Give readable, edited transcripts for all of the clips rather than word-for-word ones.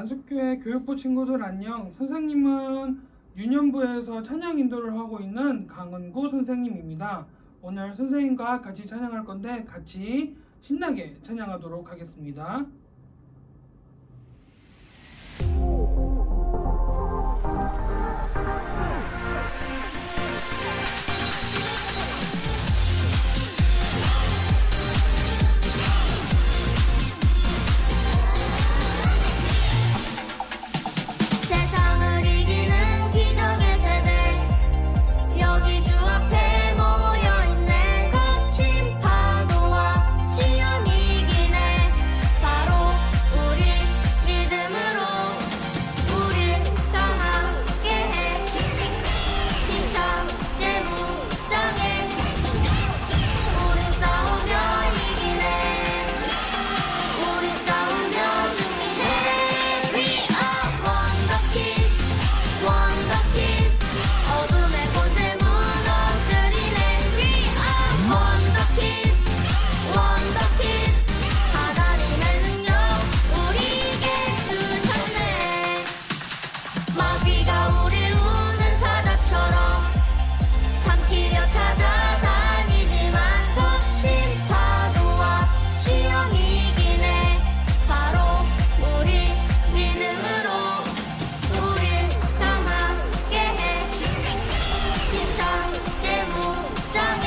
안숙교회 교육부 친구들 안녕. 선생님은 유년부에서 찬양 인도를 하고 있는 강은구 선생님입니다. 오늘 선생님과 같이 찬양할 건데 같이 신나게 찬양하도록 하겠습니다. 세상을 이기는 기적의 세대 여기 주 앞에 모여있네. 거친 파도와 시험이 이기네. 바로 우리 믿음으로 우릴 더 함께 해. 힘차게 무장해. 우린 싸우며 이기네. 우린 싸우며 승리해. We are Wonder Kids, Wonder Kids. 어둠의 권세 무너뜨리네. We are Wonder Kids, Wonder Kids. 하나님의 능력 우리에게 주셨네. 마귀가 우릴 우는 사자처럼 삼키려 찾아다니지만 거친 파도와 시험이 이기네. 바로 우리 믿음으로 우릴 더 함께 해. 힘차게 무장해.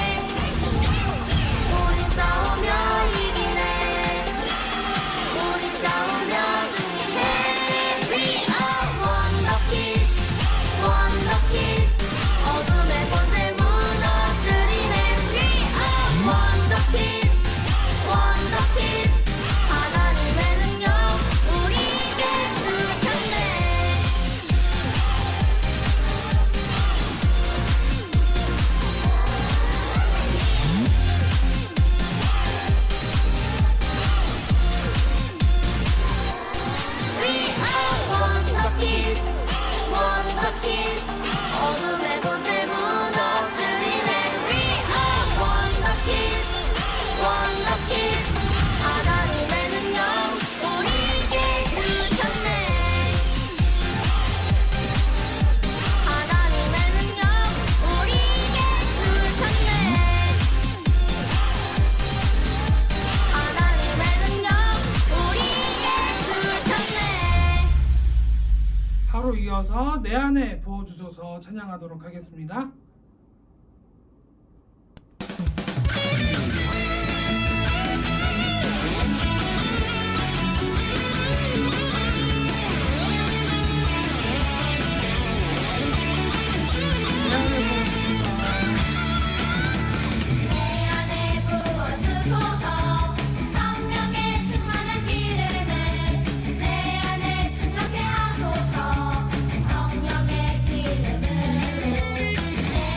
우린 싸우며 이기네. 우린 싸우며 승리해. We are Wonder Kids, Wonder Kids. 어둠의 권세 무너뜨리네. We are Wonder Kids, Wonder Kids. 하나님의 능력 우리에게 주셨네. We are Wonder Kids, Wonder Kids. 어둠의 권세 무너뜨리네. We are Wonder Kids, Wonder Kids. 하나님의 능력 우리에게 주셨네. 하나님의 능력 우리에게 주셨네. 하나님의 능력 우리에게 주셨네. 바로 이어서 내 안에 부어주소서 찬양하도록 하겠습니다. 내 안에 부어주소서. 성령의 충만한 기름을 내 안에 충만케 하소서. 성령의 기름을 내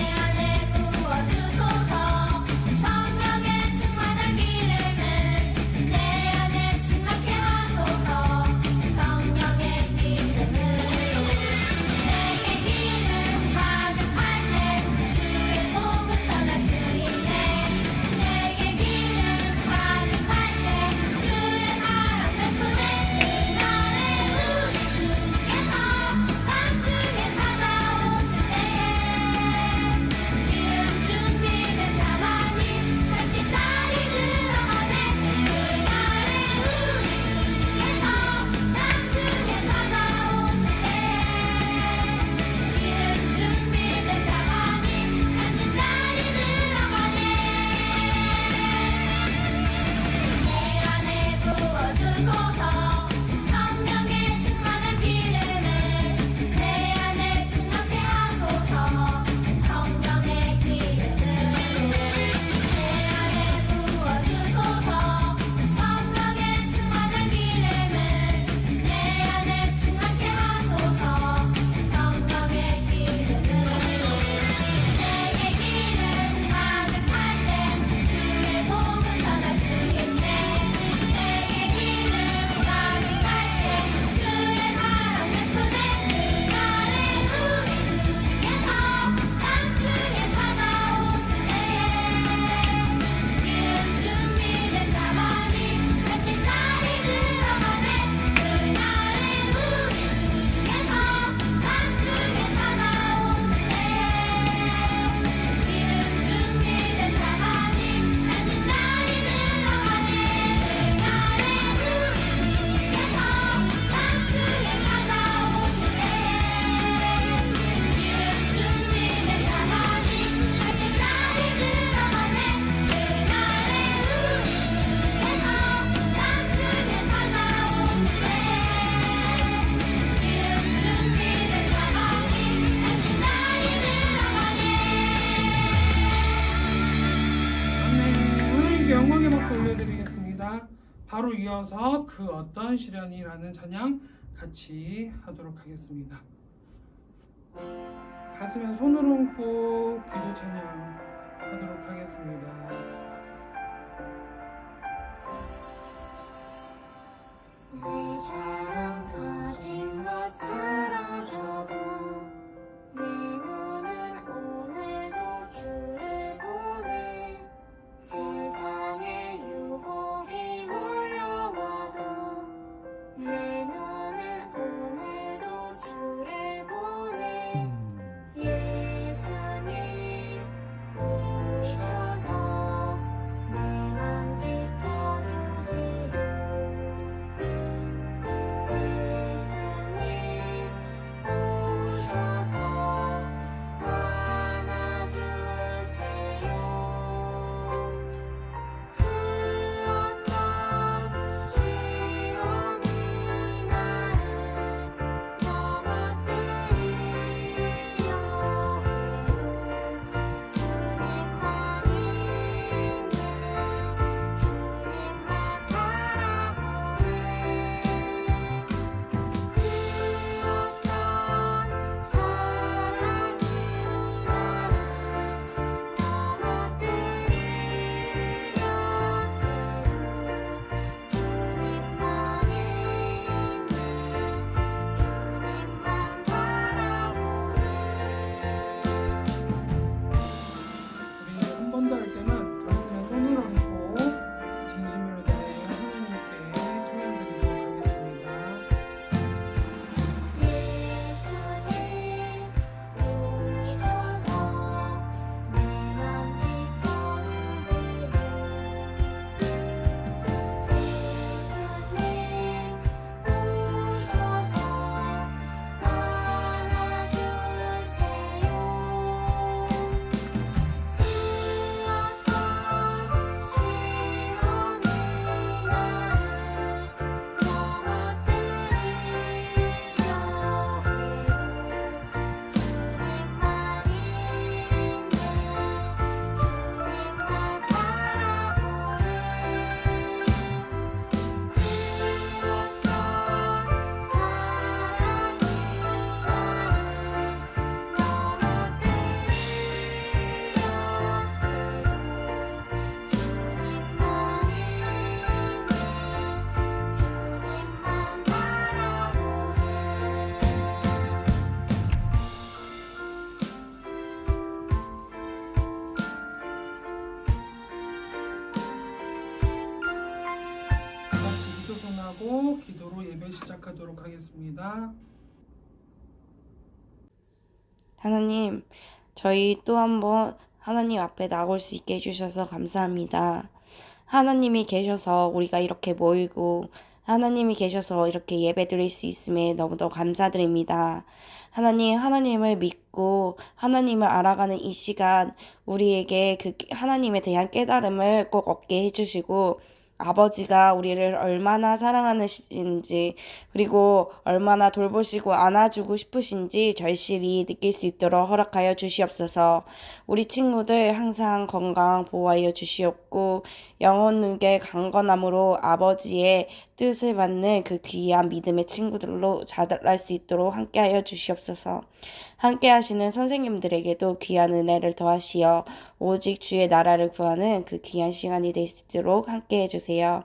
하나님께 영광의 박수 올려드리겠습니다. 바로 이어서 그 어떤 시련이라는 찬양 같이 하도록 하겠습니다. 가슴에 손을 얹고 기도 찬양 하도록 하겠습니다. 내 자랑 가진 것 사라져도 내 눈은 오늘도 주를 보네. 세상에 유혹이 몰려와도 내 눈은 오늘도 주를 보네. 예수님 오셔서 내 맘 지켜주세요. 예수님 오셔서 안아주세요. 그 어떤 시험이 나를 넘어뜨리려 해도 주님만 있네. 주님만 바라보네. 그 어떤 사랑이 나를 넘어뜨리려 해도 주님만 있네. 주님만 바라보네. 우리 한 번 더 할 때는 가슴에 손을 얹고 진심으로 내 하나님께 찬양드리도록 하겠습니다. 예수님 오셔서 내 맘 지켜주세요. 예수님 오셔서 안아주세요. 그 어떤 시험이 나를 넘어뜨리려 해도 주님만 있네. 주님만 바라보네. 그 어떤 사랑이 나를 넘어뜨리려 해도 주님만 있네. 주님만 같이 기도송하고 기도로 예배 시작하도록 하겠습니다. 하나님, 저희 또 한번 하나님 앞에 나올 수 있게 해주셔서 감사합니다. 하나님이 계셔서 우리가 이렇게 모이고 하나님이 계셔서 이렇게 예배 드릴 수 있음에 너무도 감사드립니다. 하나님, 하나님을 믿고 하나님을 알아가는 이 시간 우리에게 그 하나님에 대한 깨달음을 꼭 얻게 해주시고 아버지가 우리를 얼마나 사랑하시는지 그리고 얼마나 돌보시고 안아주고 싶으신지 절실히 느낄 수 있도록 허락하여 주시옵소서. 우리 친구들 항상 건강 보호하여 주시옵고 영혼에게 강건함으로 아버지의 뜻을 받는 그 귀한 믿음의 친구들로 자랄 수 있도록 함께하여 주시옵소서. 함께 하시는 선생님들에게도 귀한 은혜를 더하시어 오직 주의 나라를 구하는 그 귀한 시간이 될 수 있도록 함께 해주세요.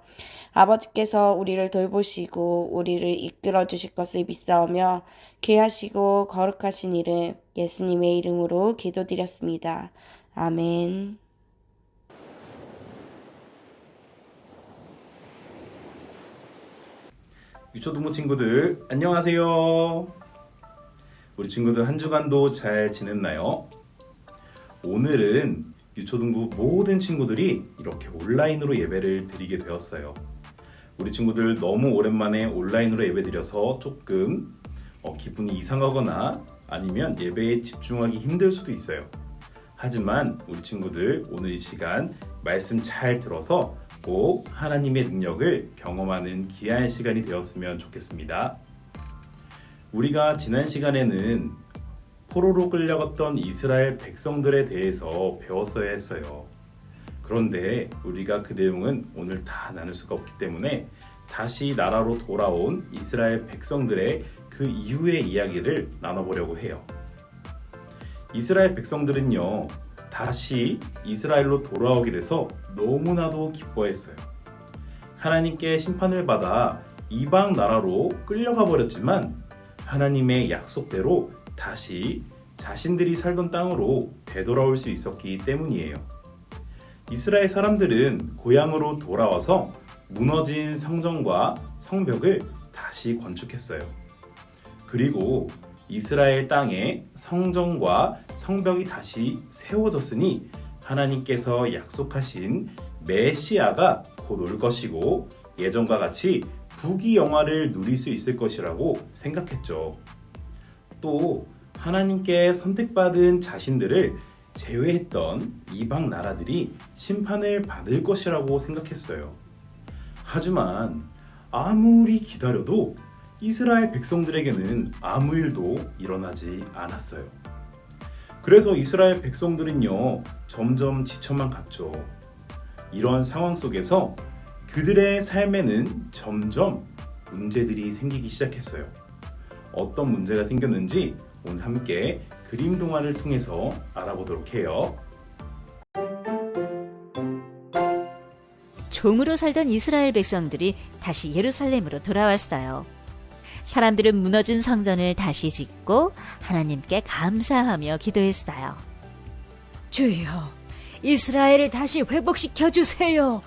아버지께서 우리를 돌보시고 우리를 이끌어 주실 것을 믿사오며 귀하시고 거룩하신 이름 예수님의 이름으로 기도드렸습니다. 아멘. 유초등부 친구들 안녕하세요. 우리 친구들 한 주간도 잘 지냈나요? 오늘은 유초등부 모든 친구들이 이렇게 온라인으로 예배를 드리게 되었어요. 우리 친구들 너무 오랜만에 온라인으로 예배 드려서 조금 기분이 이상하거나 아니면 예배에 집중하기 힘들 수도 있어요. 하지만 우리 친구들 오늘 이 시간 말씀 잘 들어서 꼭 하나님의 능력을 경험하는 귀한 시간이 되었으면 좋겠습니다. 우리가 지난 시간에는 포로로 끌려갔던 이스라엘 백성들에 대해서 배웠어야 했어요. 그런데 우리가 그 내용은 오늘 다 나눌 수가 없기 때문에 다시 나라로 돌아온 이스라엘 백성들의 그 이후의 이야기를 나눠보려고 해요. 이스라엘 백성들은요, 다시 이스라엘로 돌아오게 돼서 너무나도 기뻐했어요. 하나님께 심판을 받아 이방 나라로 끌려가 버렸지만 하나님의 약속대로 다시 자신들이 살던 땅으로 되돌아올 수 있었기 때문이에요. 이스라엘 사람들은 고향으로 돌아와서 무너진 성전과 성벽을 다시 건축했어요. 그리고 이스라엘 땅에 성전과 성벽이 다시 세워졌으니 하나님께서 약속하신 메시아가 곧 올 것이고 예전과 같이 부귀영화를 누릴 수 있을 것이라고 생각했죠. 또 하나님께 선택받은 자신들을 제외했던 이방 나라들이 심판을 받을 것이라고 생각했어요. 하지만 아무리 기다려도 이스라엘 백성들에게는 아무 일도 일어나지 않았어요. 그래서 이스라엘 백성들은요, 점점 지쳐만 갔죠. 이런 상황 속에서 그들의 삶에는 점점 문제들이 생기기 시작했어요. 어떤 문제가 생겼는지 오늘 함께 그림 동화를 통해서 알아보도록 해요. 종으로 살던 이스라엘 백성들이 다시 예루살렘으로 돌아왔어요. 사람들은 무너진 성전을 다시 짓고 하나님께 감사하며 기도했어요. 주여, 이스라엘을 다시 회복시켜 주세요.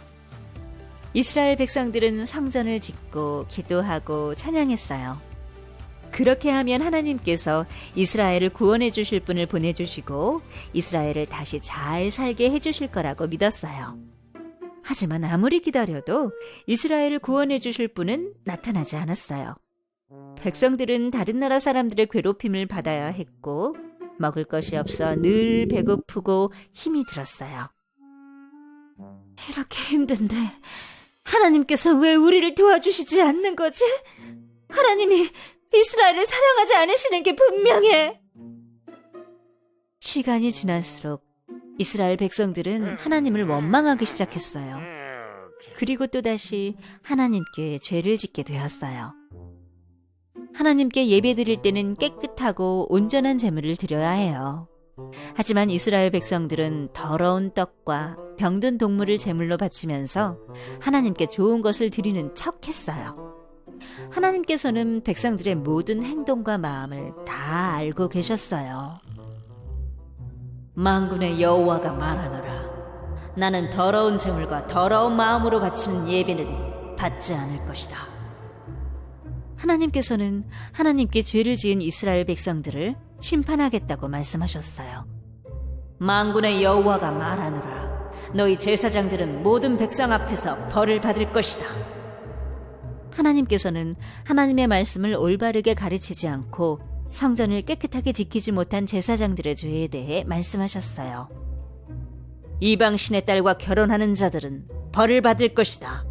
이스라엘 백성들은 성전을 짓고 기도하고 찬양했어요. 그렇게 하면 하나님께서 이스라엘을 구원해 주실 분을 보내주시고 이스라엘을 다시 잘 살게 해주실 거라고 믿었어요. 하지만 아무리 기다려도 이스라엘을 구원해 주실 분은 나타나지 않았어요. 백성들은 다른 나라 사람들의 괴롭힘을 받아야 했고 먹을 것이 없어 늘 배고프고 힘이 들었어요. 이렇게 힘든데 하나님께서 왜 우리를 도와주시지 않는 거지? 하나님이 이스라엘을 사랑하지 않으시는 게 분명해. 시간이 지날수록 이스라엘 백성들은 하나님을 원망하기 시작했어요. 그리고 또다시 하나님께 죄를 짓게 되었어요. 하나님께 예배드릴 때는 깨끗하고 온전한 제물을 드려야 해요. 하지만 이스라엘 백성들은 더러운 떡과 병든 동물을 제물로 바치면서 하나님께 좋은 것을 드리는 척 했어요. 하나님께서는 백성들의 모든 행동과 마음을 다 알고 계셨어요. 만군의 여호와가 말하노라. 나는 더러운 제물과 더러운 마음으로 바치는 예배는 받지 않을 것이다. 하나님께서는 하나님께 죄를 지은 이스라엘 백성들을 심판하겠다고 말씀하셨어요. 만군의 여호와가 말하노라. 너희 제사장들은 모든 백성 앞에서 벌을 받을 것이다. 하나님께서는 하나님의 말씀을 올바르게 가르치지 않고 성전을 깨끗하게 지키지 못한 제사장들의 죄에 대해 말씀하셨어요. 이방 신의 딸과 결혼하는 자들은 벌을 받을 것이다.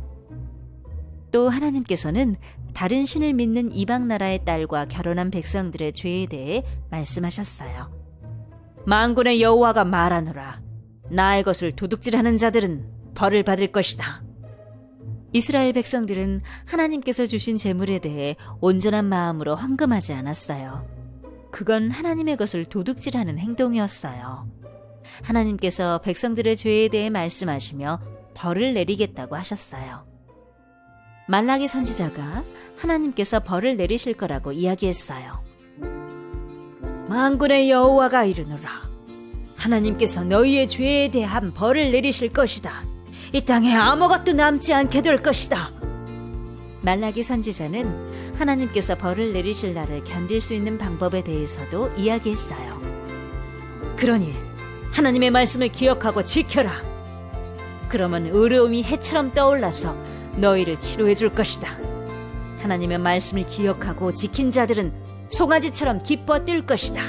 또 하나님께서는 다른 신을 믿는 이방 나라의 딸과 결혼한 백성들의 죄에 대해 말씀하셨어요. 만군의 여호와가 말하노라. 나의 것을 도둑질하는 자들은 벌을 받을 것이다. 이스라엘 백성들은 하나님께서 주신 재물에 대해 온전한 마음으로 헌금하지 않았어요. 그건 하나님의 것을 도둑질하는 행동이었어요. 하나님께서 백성들의 죄에 대해 말씀하시며 벌을 내리겠다고 하셨어요. 말라기 선지자가 하나님께서 벌을 내리실 거라고 이야기했어요. 만군의 여호와가 이르노라. 하나님께서 너희의 죄에 대한 벌을 내리실 것이다. 이 땅에 아무것도 남지 않게 될 것이다. 말라기 선지자는 하나님께서 벌을 내리실 날을 견딜 수 있는 방법에 대해서도 이야기했어요. 그러니 하나님의 말씀을 기억하고 지켜라. 그러면 의로움이 해처럼 떠올라서 너희를 치료해 줄 것이다. 하나님의 말씀을 기억하고 지킨 자들은 송아지처럼 기뻐 뛸 것이다.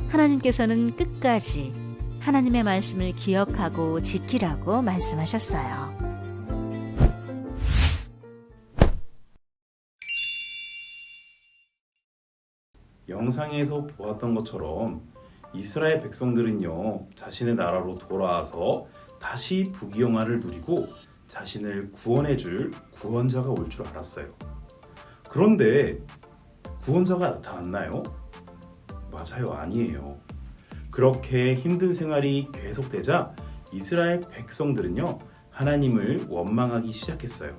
하나님께서는 끝까지 하나님의 말씀을 기억하고 지키라고 말씀하셨어요. 영상에서 보았던 것처럼 이스라엘 백성들은요, 자신의 나라로 돌아와서 다시 부귀영화를 누리고 자신을 구원해줄 구원자가 올 줄 알았어요. 그런데 구원자가 나타났나요? 맞아요, 아니에요. 그렇게 힘든 생활이 계속되자 이스라엘 백성들은요, 하나님을 원망하기 시작했어요.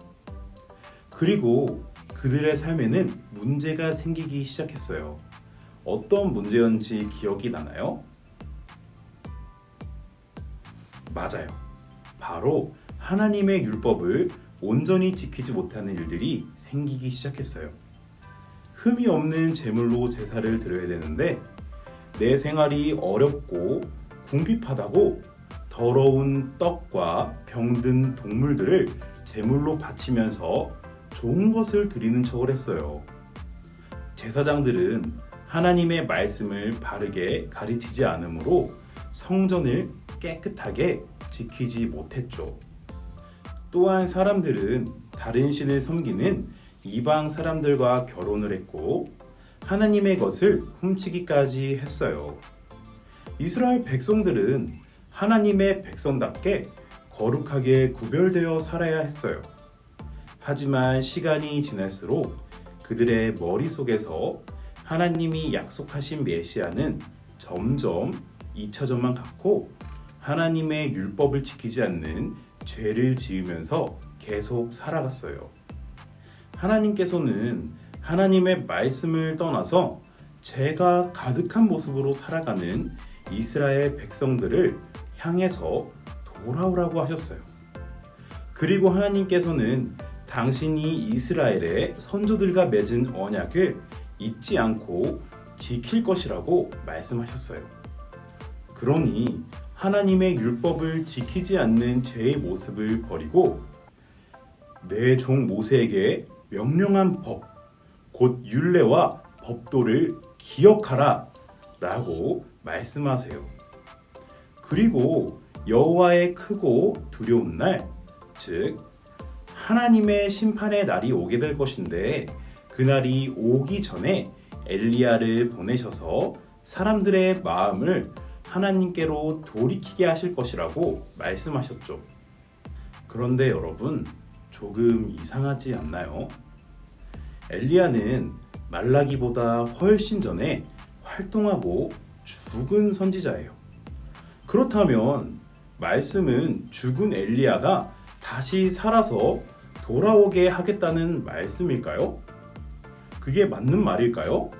그리고 그들의 삶에는 문제가 생기기 시작했어요. 어떤 문제였는지 기억이 나나요? 맞아요. 바로 하나님의 율법을 온전히 지키지 못하는 일들이 생기기 시작했어요. 흠이 없는 제물로 제사를 드려야 되는데 내 생활이 어렵고 궁핍하다고 더러운 떡과 병든 동물들을 제물로 바치면서 좋은 것을 드리는 척을 했어요. 제사장들은 하나님의 말씀을 바르게 가르치지 않으므로 성전을 깨끗하게 지키지 못했죠. 또한 사람들은 다른 신을 섬기는 이방 사람들과 결혼을 했고 하나님의 것을 훔치기까지 했어요. 이스라엘 백성들은 하나님의 백성답게 거룩하게 구별되어 살아야 했어요. 하지만 시간이 지날수록 그들의 머릿속에서 하나님이 약속하신 메시아는 점점 잊혀져만 갔고 하나님의 율법을 지키지 않는 죄를 지으면서 계속 살아갔어요. 하나님께서는 하나님의 말씀을 떠나서 죄가 가득한 모습으로 살아가는 이스라엘 백성들을 향해서 돌아오라고 하셨어요. 그리고 하나님께서는 당신이 이스라엘의 선조들과 맺은 언약을 잊지 않고 지킬 것이라고 말씀하셨어요. 그러니 하나님의 율법을 지키지 않는 죄의 모습을 버리고 내 종 모세에게 명령한 법, 곧 율례와 법도를 기억하라 라고 말씀하세요. 그리고 여호와의 크고 두려운 날, 즉 하나님의 심판의 날이 오게 될 것인데 그날이 오기 전에 엘리야를 보내셔서 사람들의 마음을 하나님께로 돌이키게 하실 것이라고 말씀하셨죠. 그런데 여러분, 조금 이상하지 않나요? 엘리야는 말라기보다 훨씬 전에 활동하고 죽은 선지자예요. 그렇다면 말씀은 죽은 엘리야가 다시 살아서 돌아오게 하겠다는 말씀일까요? 그게 맞는 말일까요?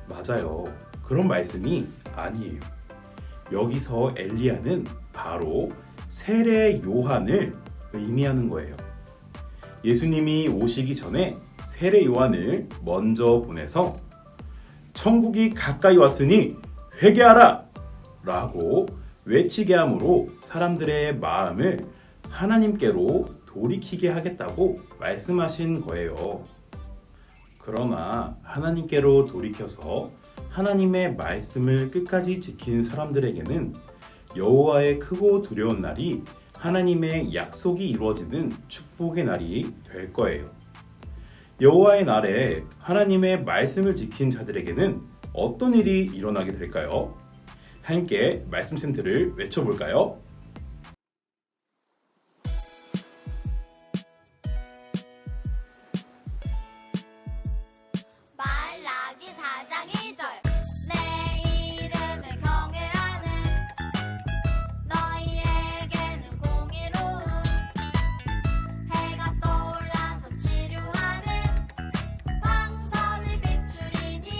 맞아요. 그런 말씀이 아니에요. 여기서 엘리야는 바로 세례 요한을 의미하는 거예요. 예수님이 오시기 전에 세례 요한을 먼저 보내서 천국이 가까이 왔으니 회개하라! 라고 외치게 함으로 사람들의 마음을 하나님께로 돌이키게 하겠다고 말씀하신 거예요. 그러나 하나님께로 돌이켜서 하나님의 말씀을 끝까지 지킨 사람들에게는 여호와의 크고 두려운 날이 하나님의 약속이 이루어지는 축복의 날이 될 거예요. 여호와의 날에 하나님의 말씀을 지킨 자들에게는 어떤 일이 일어나게 될까요? 함께 말씀 센터를 외쳐볼까요? 말라기 4장 2절 내 이름을 경외하는 너희에게는 공의로움 해가 떠올라서 치료하는 광선을 비추리니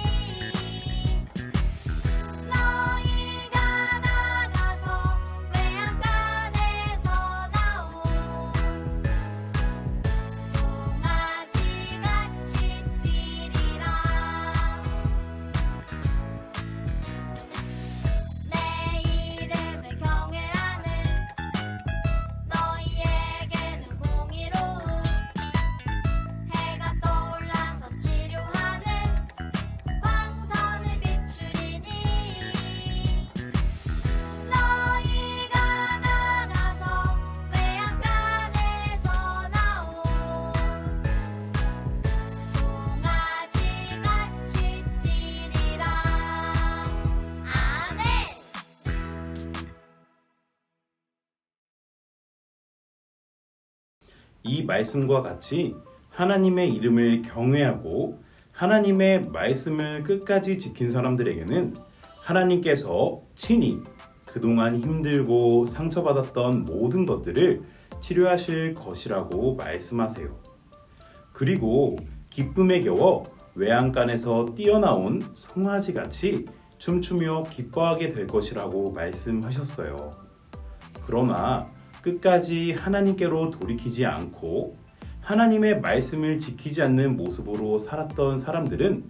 너희가 나가서 외양 이 말씀과 같이 하나님의 이름을 경외하고 하나님의 말씀을 끝까지 지킨 사람들에게는 하나님께서 친히 그동안 힘들고 상처받았던 모든 것들을 치료하실 것이라고 말씀하세요. 그리고 기쁨에 겨워 외양간에서 뛰어나온 송아지같이 춤추며 기뻐하게 될 것이라고 말씀하셨어요. 그러나 끝까지 하나님께로 돌이키지 않고 하나님의 말씀을 지키지 않는 모습으로 살았던 사람들은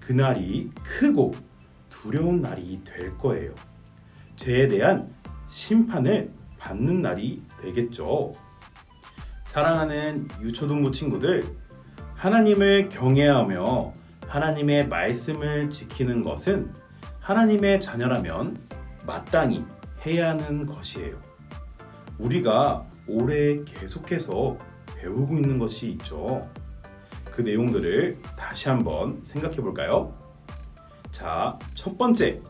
그날이 크고 두려운 날이 될 거예요. 죄에 대한 심판을 받는 날이 되겠죠. 사랑하는 유초등부 친구들, 하나님을 경외하며 하나님의 말씀을 지키는 것은 하나님의 자녀라면 마땅히 해야 하는 것이에요. 우리가 올해 계속해서 배우고 있는 것이 있죠. 그 내용들을 다시 한번 생각해 볼까요? 자, 첫 번째,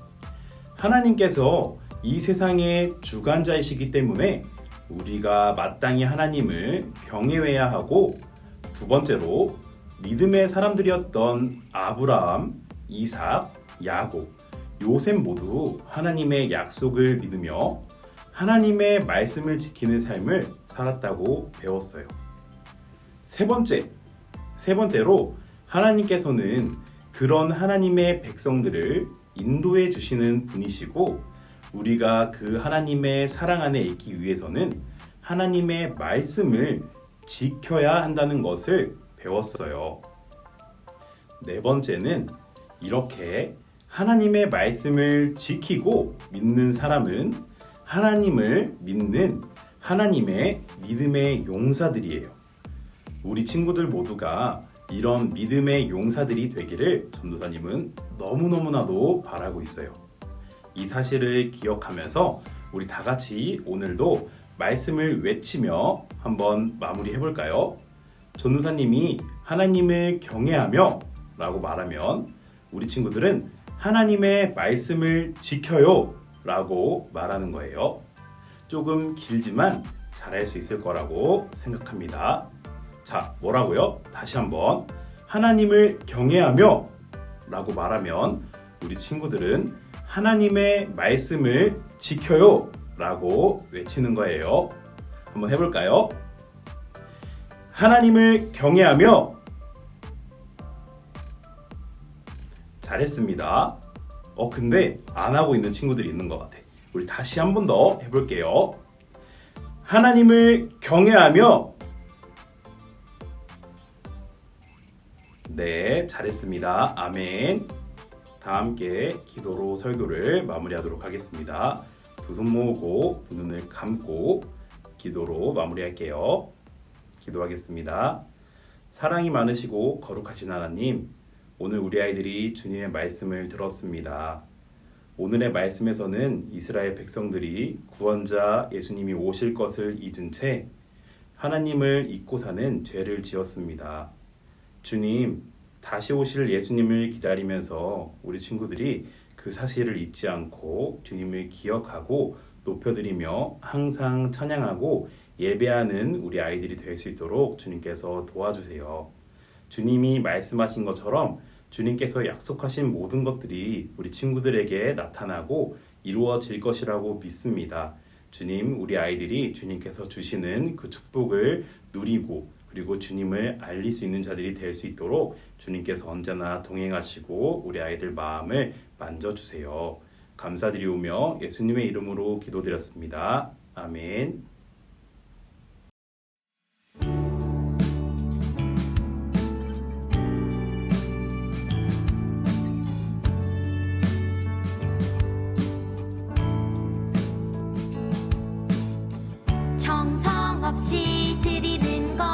하나님께서 이 세상의 주관자이시기 때문에 우리가 마땅히 하나님을 경외해야 하고, 두 번째로 믿음의 사람들이었던 아브라함, 이삭, 야곱, 요셉 모두 하나님의 약속을 믿으며 하나님의 말씀을 지키는 삶을 살았다고 배웠어요. 세 번째로 하나님께서는 그런 하나님의 백성들을 인도해 주시는 분이시고, 우리가 그 하나님의 사랑 안에 있기 위해서는 하나님의 말씀을 지켜야 한다는 것을 배웠어요. 네 번째는 이렇게 하나님의 말씀을 지키고 믿는 사람은 하나님을 믿는 하나님의 믿음의 용사들이에요. 우리 친구들 모두가 이런 믿음의 용사들이 되기를 전도사님은 너무너무나도 바라고 있어요. 이 사실을 기억하면서 우리 다 같이 오늘도 말씀을 외치며 한번 마무리해 볼까요? 전도사님이 하나님을 경외하며 라고 말하면 우리 친구들은 하나님의 말씀을 지켜요 라고 말하는 거예요. 조금 길지만 잘할 수 있을 거라고 생각합니다. 자, 뭐라고요? 다시 한번. 하나님을 경외하며 라고 말하면 우리 친구들은 하나님의 말씀을 지켜요 라고 외치는 거예요. 한번 해볼까요? 하나님을 경외하며. 잘했습니다. 근데 안 하고 있는 친구들이 있는 것 같아. 우리 다시 한 번 더 해볼게요. 하나님을 경외하며. 네, 잘했습니다. 아멘. 다 함께 기도로 설교를 마무리하도록 하겠습니다. 두 손 모으고 두 눈을 감고 기도로 마무리할게요. 기도하겠습니다. 사랑이 많으시고 거룩하신 하나님, 오늘 우리 아이들이 주님의 말씀을 들었습니다. 오늘의 말씀에서는 이스라엘 백성들이 구원자 예수님이 오실 것을 잊은 채 하나님을 잊고 사는 죄를 지었습니다. 주님, 다시 오실 예수님을 기다리면서 우리 친구들이 그 사실을 잊지 않고 주님을 기억하고 높여드리며 항상 찬양하고 예배하는 우리 아이들이 될 수 있도록 주님께서 도와주세요. 주님이 말씀하신 것처럼 주님께서 약속하신 모든 것들이 우리 친구들에게 나타나고 이루어질 것이라고 믿습니다. 주님, 우리 아이들이 주님께서 주시는 그 축복을 누리고 그리고 주님을 알릴 수 있는 자들이 될 수 있도록 주님께서 언제나 동행하시고 우리 아이들 마음을 만져주세요. 감사드리오며 예수님의 이름으로 기도드렸습니다. 아멘. 정성 없이 드리는 것